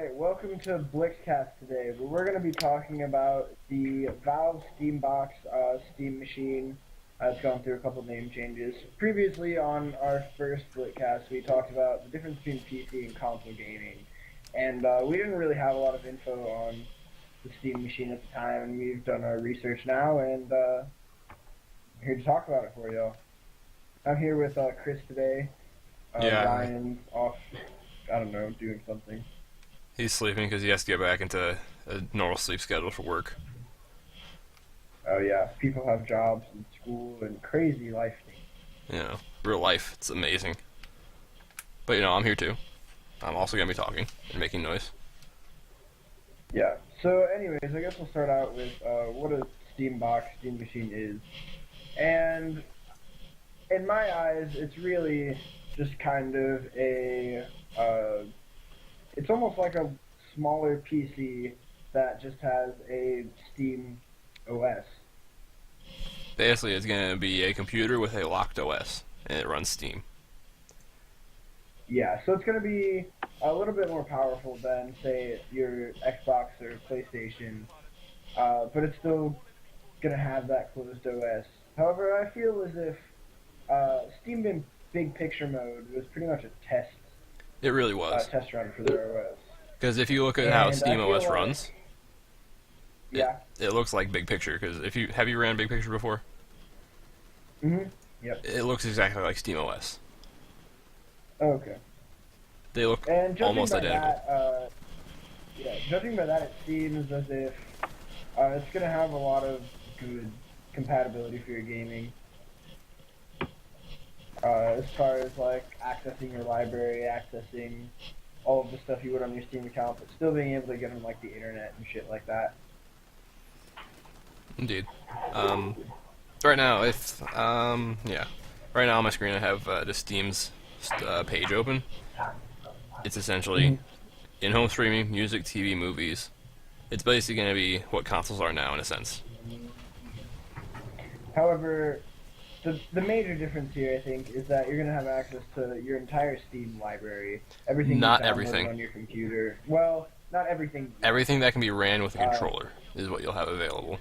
Alright, welcome to BlyktCast today, where we're going to be talking about the Valve Steambox Steam machine. It's gone through a couple name changes. Previously on our first BlyktCast, we talked about the difference between PC and console gaming. And we didn't really have a lot of info on the Steam machine at the time, and we've done our research now, and I'm here to talk about it for y'all. I'm here with Chris today. Ryan's off, I don't know, doing something. He's sleeping because he has to get back into a normal sleep schedule for work. Oh yeah, people have jobs and school and crazy life things. You know, real life. It's amazing. But, I'm here too. I'm also going to be talking and making noise. Yeah, so anyways, I guess we'll start out with what a Steam machine is. And in my eyes, it's really just kind of a... it's almost like a smaller PC that just has a Steam OS. Basically, it's going to be a computer with a locked OS, and it runs Steam. Yeah, so it's going to be a little bit more powerful than, say, your Xbox or PlayStation, but it's still going to have that closed OS. However, I feel as if Steam in big picture mode was pretty much a test. It really was. Test run for their OS. Because if you look at how Steam OS runs, yeah, it looks like Big Picture. Because have you ran Big Picture before? Mhm. Yep. It looks exactly like Steam OS. Okay. They look and almost identical. Judging by that, it seems as if it's going to have a lot of good compatibility for your gaming. As far as like accessing your library, accessing all of the stuff you would on your Steam account, but still being able to get on like the internet and shit like that. Indeed. Right now, right now on my screen I have the Steam's page open. It's essentially in-home streaming, music, TV, movies. It's basically going to be what consoles are now in a sense. However, the major difference here, I think, is that you're going to have access to your entire Steam library. Everything Not you download everything. On your computer. Well, not everything. Everything that can be ran with a controller is what you'll have available.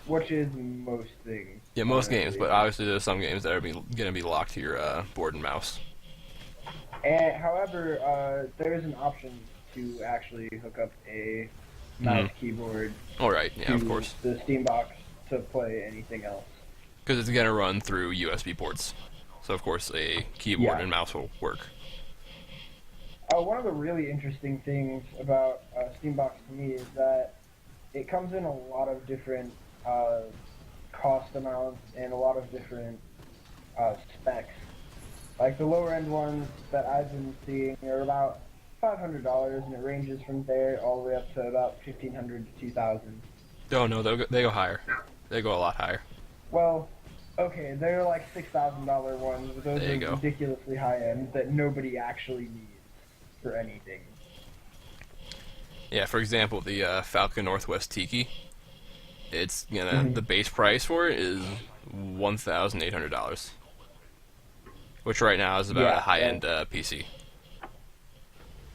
Which is most things. Yeah, most games, but obviously there's some games that are going to be locked to your board and mouse. And, however, there is an option to actually hook up a mouse keyboard Alright, yeah, to of course. the Steam box to play anything else. Because it's going to run through USB ports. So, of course, a keyboard and mouse will work. One of the really interesting things about Steambox to me is that it comes in a lot of different cost amounts and a lot of different specs. Like the lower end ones that I've been seeing are about $500, and it ranges from there all the way up to about $1,500 to $2,000. Oh no, they go higher. They go a lot higher. Well, okay, they're like $6,000 ones, but those There you are go. ridiculously high end that nobody actually needs for anything. Yeah, for example, the Falcon Northwest Tiki. It's the base price for it is $1,800, which right now is about a high-end PC.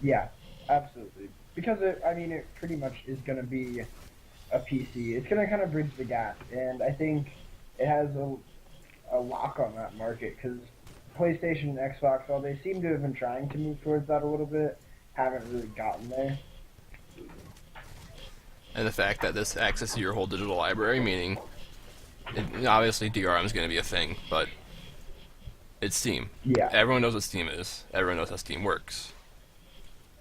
Yeah, absolutely. Because it pretty much is going to be a PC. It's going to kind of bridge the gap, and I think it has a lock on that market, because PlayStation and Xbox, while they seem to have been trying to move towards that a little bit, haven't really gotten there. And the fact that this access to your whole digital library, meaning, obviously DRM is going to be a thing, but it's Steam. Yeah. Everyone knows what Steam is. Everyone knows how Steam works.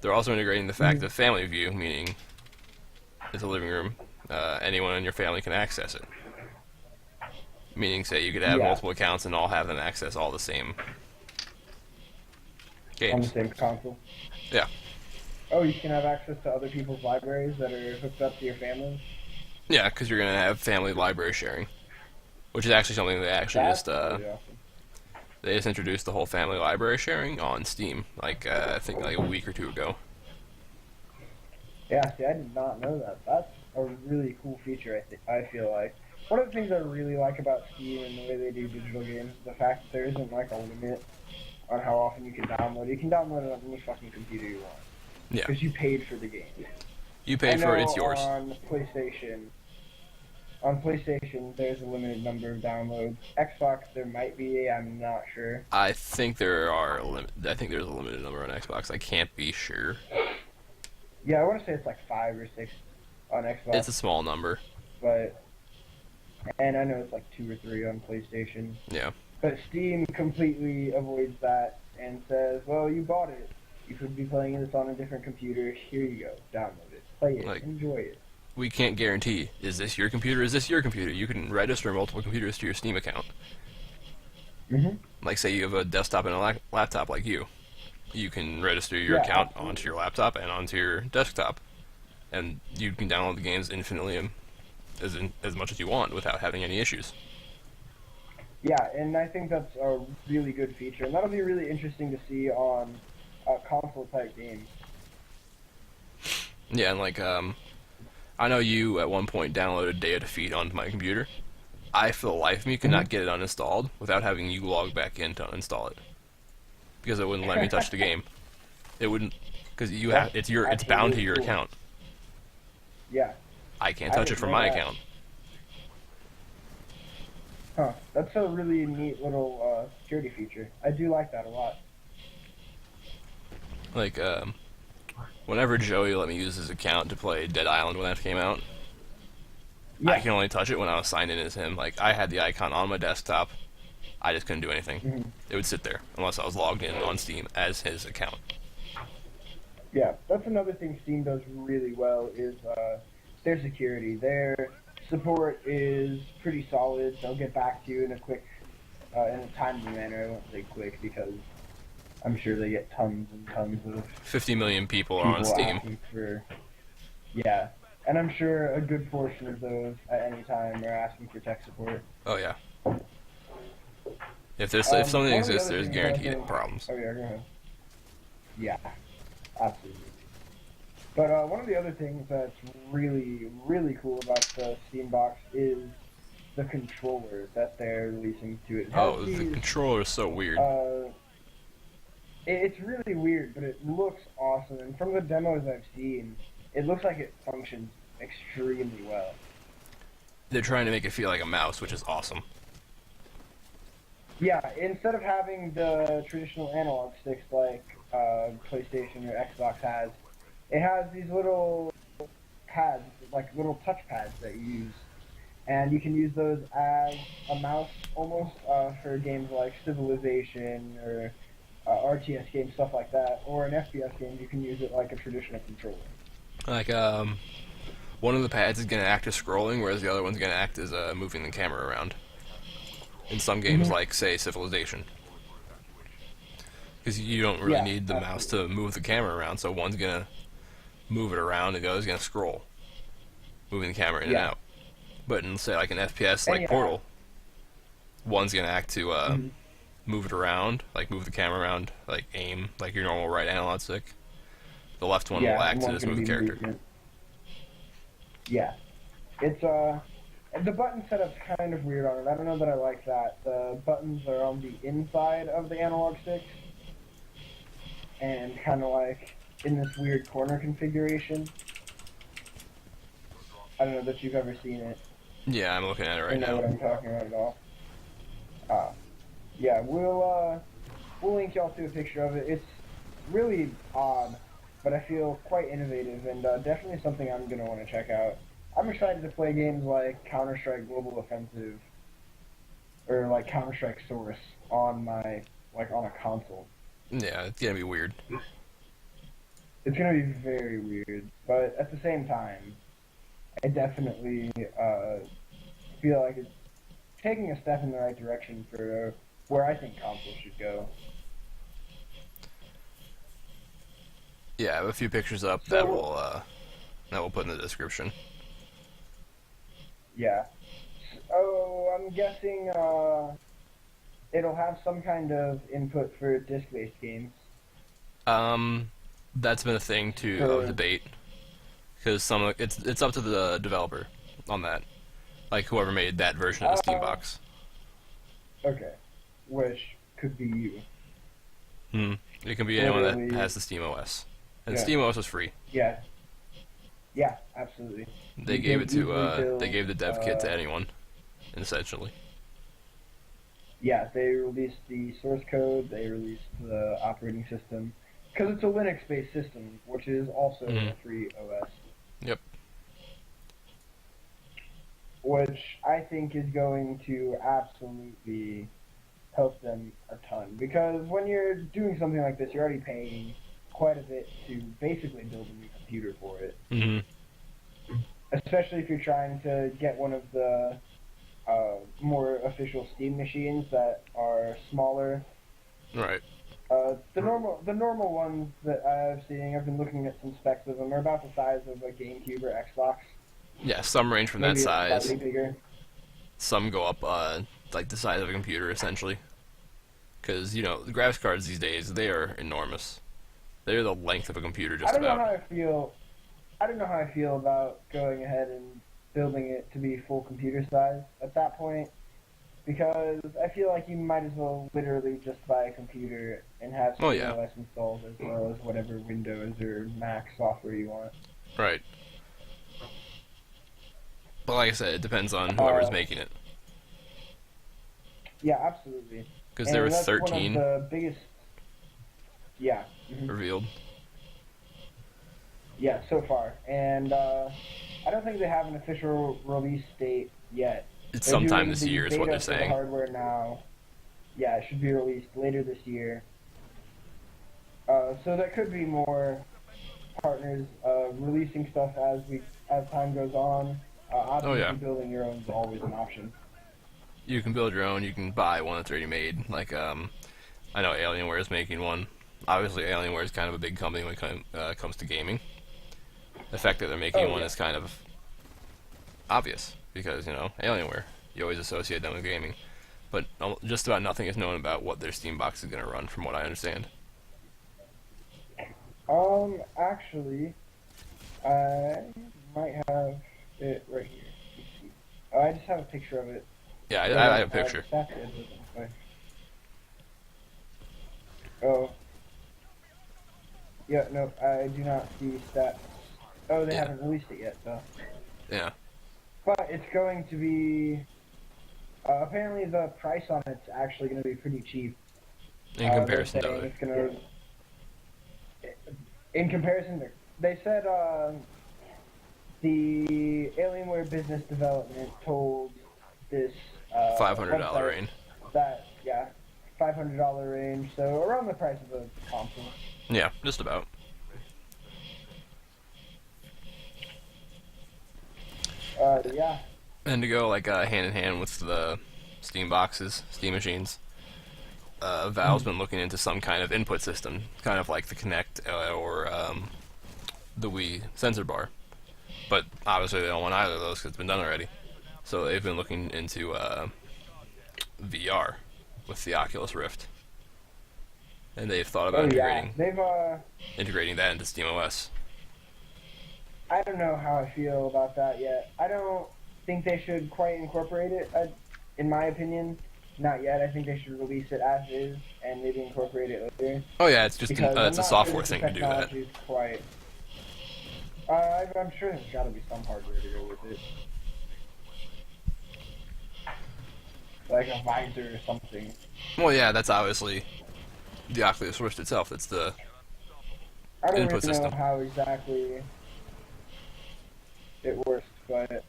They're also integrating the fact of family view, meaning it's a living room. Anyone in your family can access it. Meaning, say, you could have multiple accounts and all have them access all the same games. On the same console. Yeah. Oh, you can have access to other people's libraries that are hooked up to your family? Yeah, because you're going to have family library sharing. Which is actually something they actually they just introduced the whole family library sharing on Steam, I think a week or two ago. Yeah, see, I did not know that. That's a really cool feature, I feel like. One of the things I really like about Steam and the way they do digital games is the fact that there isn't like a limit on how often you can download it. You can download it on any fucking computer you want. Yeah. because you paid for the game. You I paid for it, know it's yours. on PlayStation, there's a limited number of downloads. Xbox, there might be. I'm not sure. I think I think there's a limited number on Xbox. I can't be sure. Yeah, I want to say it's like 5 or 6 on Xbox, It's a small number. and I know it's like 2 or 3 on PlayStation. Yeah. But Steam completely avoids that and says, well, you bought it. You could be playing this on a different computer. Here you go. Download it. Play it. Enjoy it. We can't guarantee, is this your computer, is this your computer? You can register multiple computers to your Steam account. Mm-hmm. Like, say you have a desktop and a laptop like you. You can register your account onto your laptop and onto your desktop. And you can download the games infinitely as much as you want without having any issues. Yeah, and I think that's a really good feature. And that'll be really interesting to see on console-type games. Yeah, and like, I know you at one point downloaded Day of Defeat onto my computer. I, for the life of me, could not get it uninstalled without having you log back in to uninstall it, because it wouldn't let me touch the game. It wouldn't, because it's bound to your account. Yeah. I can't touch it from my account. Huh. That's a really neat little security feature. I do like that a lot. Like, whenever Joey let me use his account to play Dead Island when that came out, Yeah. I can only touch it when I was signed in as him. Like, I had the icon on my desktop, I just couldn't do anything. Mm-hmm. It would sit there unless I was logged in on Steam as his account. Yeah, that's another thing Steam does really well is their security. Their support is pretty solid. They'll get back to you in in a timely manner. I won't say quick because I'm sure they get tons and tons of 50 million people are on Steam. asking for, yeah, and I'm sure a good portion of those at any time are asking for tech support. Oh yeah. If something exists, there's guaranteed problems. Oh yeah, go ahead. Yeah, absolutely. But one of the other things that's really, really cool about the Steam box is the controller that they're releasing to it. Oh, the controller is so weird. It's really weird, but it looks awesome. And from the demos I've seen, it looks like it functions extremely well. They're trying to make it feel like a mouse, which is awesome. Yeah, instead of having the traditional analog sticks like PlayStation or Xbox has, it has these little pads, like little touch pads that you use. And you can use those as a mouse almost for games like Civilization or RTS games, stuff like that. Or in FPS games, you can use it like a traditional controller. Like, one of the pads is going to act as scrolling, whereas the other one's going to act as moving the camera around. In some games, like, say, Civilization. Because you don't really need the mouse to move the camera around, so one's going to move it around and the other's going to scroll, moving the camera in and out. But in, say, like an FPS like Portal, one's going to act to move it around, like move the camera around, like aim, like your normal right analog stick. The left one will act to just move the character. Movement. Yeah. It's, the button setup's kind of weird on it. I don't know that I like that. The buttons are on the inside of the analog sticks, and kind of like in this weird corner configuration. I don't know that you've ever seen it. Yeah, I'm looking at it right now. I know what I'm talking about at all. Yeah, we'll link y'all to a picture of it. It's really odd, but I feel quite innovative and definitely something I'm going to want to check out. I'm excited to play games like Counter-Strike Global Offensive or like Counter-Strike Source on my, like on a console. Yeah, it's going to be weird. It's going to be very weird, but at the same time, I definitely feel like it's taking a step in the right direction for where I think consoles should go. Yeah, I have a few pictures up that we'll put in the description. Yeah. Oh, I'm guessing it'll have some kind of input for disc-based games. That's been a thing to debate, because it's up to the developer on that, like whoever made that version of the Steam box. Okay, which could be you. It can be anyone that has the Steam OS, And Yeah. SteamOS was free. Yeah. Yeah, absolutely. They You gave can it to easily build, they gave the dev kit to anyone, essentially. Yeah, they released the source code, they released the operating system, because it's a Linux-based system, which is also a free OS. Yep. Which I think is going to absolutely help them a ton. Because when you're doing something like this, you're already paying quite a bit to basically build a new computer for it. Mm-hmm. Especially if you're trying to get one of the more official Steam machines that are smaller. Right. The normal ones that I've seen, I've been looking at some specs of them, are about the size of a GameCube or Xbox. Yeah, some range from Maybe that size. slightly bigger. Some go up like the size of a computer, essentially. Because, the graphics cards these days, they are enormous. They're the length of a computer, just I don't about. know how I feel about going ahead and building it to be full computer size at that point, because I feel like you might as well literally just buy a computer and have Oh, yeah. OS installed as well as whatever Windows or Mac software you want. Right. But like I said, it depends on whoever's making it. Yeah, absolutely. Because there were that's 13 one of the biggest. Yeah. revealed. Yeah, so far, and I don't think they have an official release date yet. It's They're sometime doing this the year is what beta they're for the saying. hardware now. Yeah, it should be released later this year. So there could be more partners releasing stuff as time goes on. Obviously, yeah. building your own is always an option. You can build your own. You can buy one that's already made. Like, I know Alienware is making one. Obviously, Alienware is kind of a big company when it comes to gaming. The fact that they're making one is kind of obvious because, Alienware. You always associate them with gaming. But just about nothing is known about what their Steam box is going to run, from what I understand. Actually, I might have it right here. Let's see. I just have a picture of it. Yeah, I have a picture. That's it. Oh. Yeah, no, I do not see stats. Oh, they haven't released it yet, though. Yeah. But it's going to be... apparently the price on it's actually going to be pretty cheap. In comparison to it's gonna, in comparison to... They said the Alienware Business Development told this... $500 range. That, yeah, $500 range, so around the price of a console. Yeah, just about. Yeah. And to go hand in hand with the Steam boxes, Steam machines, Valve's been looking into some kind of input system, kind of like the Kinect or the Wii sensor bar. But obviously they don't want either of those because it's been done already. So they've been looking into VR with the Oculus Rift. And they've thought about integrating that into SteamOS. I don't know how I feel about that yet. I don't think they should quite incorporate it, in my opinion. Not yet. I think they should release it as is and maybe incorporate it later. Oh yeah, it's just it's a software thing to do that. Quite. I'm sure there's got to be some hardware to go with it, like a visor or something. Well, yeah, that's obviously the Oculus Rift itself. That's the I don't input really know system. how exactly it works, but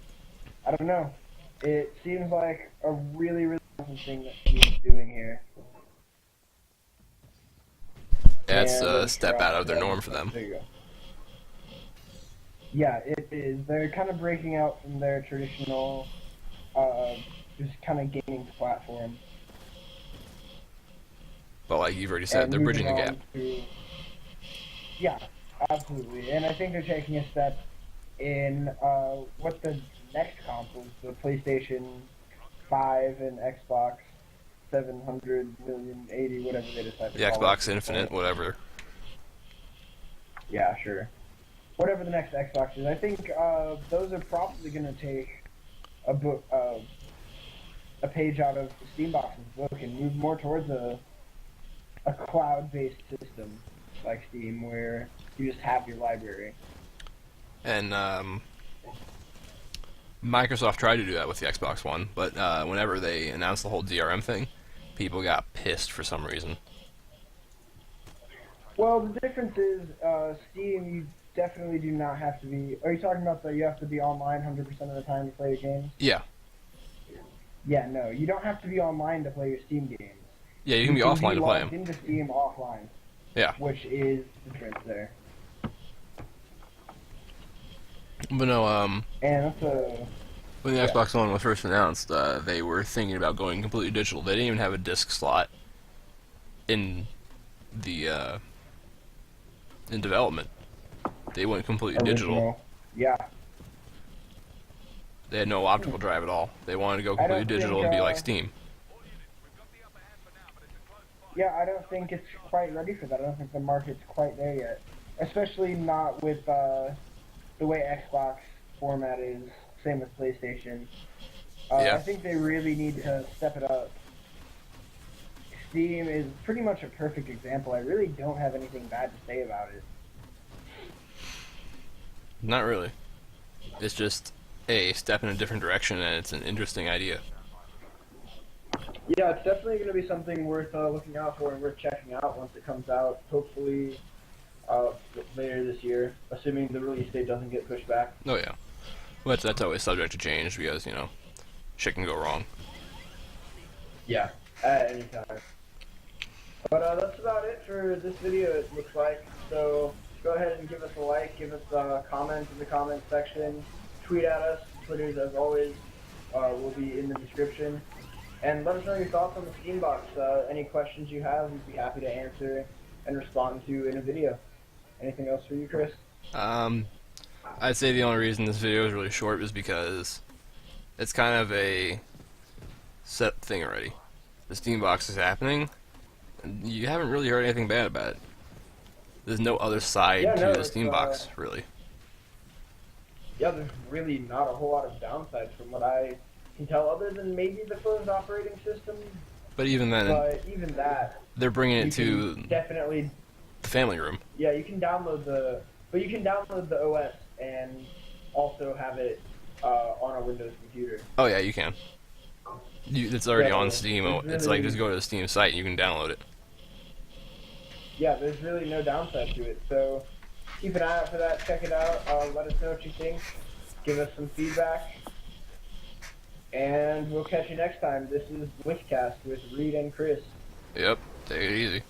I don't know. It seems like a really, really awesome thing that he's doing here. Yeah, it's a step out of their norm for them. There you go. Yeah, it is. They're kind of breaking out from their traditional, just kind of gaming platform. But like you've already said, they're bridging the gap. Yeah, absolutely. And I think they're taking a step in what the next consoles, the PlayStation 5 and Xbox 700 million, 80, whatever they decide to The call Xbox it. Infinite, whatever. Yeah, sure. Whatever the next Xbox is. I think those are probably going to take a page out of the Steam Box's book and move more towards a cloud-based system. like Steam, where you just have your library. And Microsoft tried to do that with the Xbox One, but whenever they announced the whole DRM thing, people got pissed for some reason. Well, the difference is, Steam, you definitely do not have to be... Are you talking about that you have to be online 100% of the time to play your games? Yeah. Yeah, no, you don't have to be online to play your Steam games. Yeah, you can be offline to play them. You can be logged into Steam offline. Yeah. Which is the difference there. But no, And that's a... when the Xbox One was first announced, they were thinking about going completely digital. They didn't even have a disc slot in the in development. They went completely digital. Yeah. They had no optical drive at all. They wanted to go completely digital and be like Steam. Yeah, I don't think it's quite ready for that. I don't think the market's quite there yet. Especially not with the way Xbox format is. Same with PlayStation. Yeah. I think they really need to step it up. Steam is pretty much a perfect example. I really don't have anything bad to say about it. Not really. It's just a step in a different direction, and it's an interesting idea. Yeah, it's definitely going to be something worth looking out for and worth checking out once it comes out. Hopefully later this year, assuming the release date doesn't get pushed back. Oh yeah. Well, that's always subject to change because, you know, shit can go wrong. Yeah, at any time. But that's about it for this video, it looks like. So go ahead and give us a like, give us a comment in the comment section, tweet at us. Twitters, as always, will be in the description. And let us know your thoughts on the Steam box. Any questions you have, we'd be happy to answer and respond to in a video. Anything else for you, Chris? I'd say the only reason this video is really short is because it's kind of a set thing already. The Steam box is happening, and you haven't really heard anything bad about it. There's no other side to the Steam box, really. Yeah, there's really not a whole lot of downsides from what I can tell, other than maybe the closed operating system. But even then, they're bringing it to definitely the family room. Yeah, you can download the OS and also have it on a Windows computer. Oh yeah, you can. It's already on Steam. It's like just go to the Steam site and you can download it. Yeah, there's really no downside to it. So keep an eye out for that. Check it out. Let us know what you think. Give us some feedback. And we'll catch you next time. This is BlyktCast with Ried and Chris. Yep, take it easy.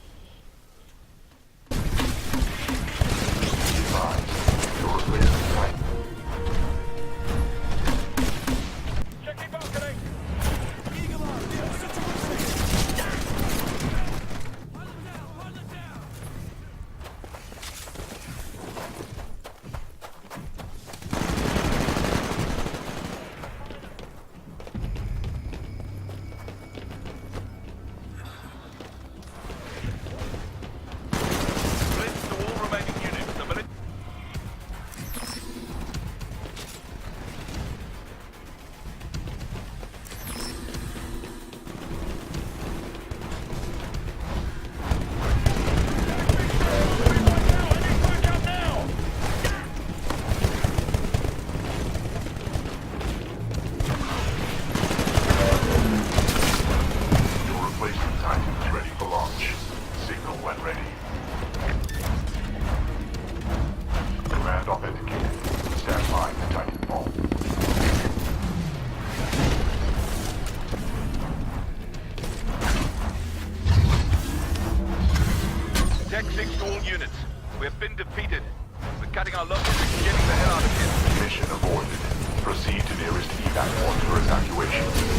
We have been defeated. We're cutting our losses and getting the hell out of here. Mission avoided. Proceed to nearest evac point for evacuation.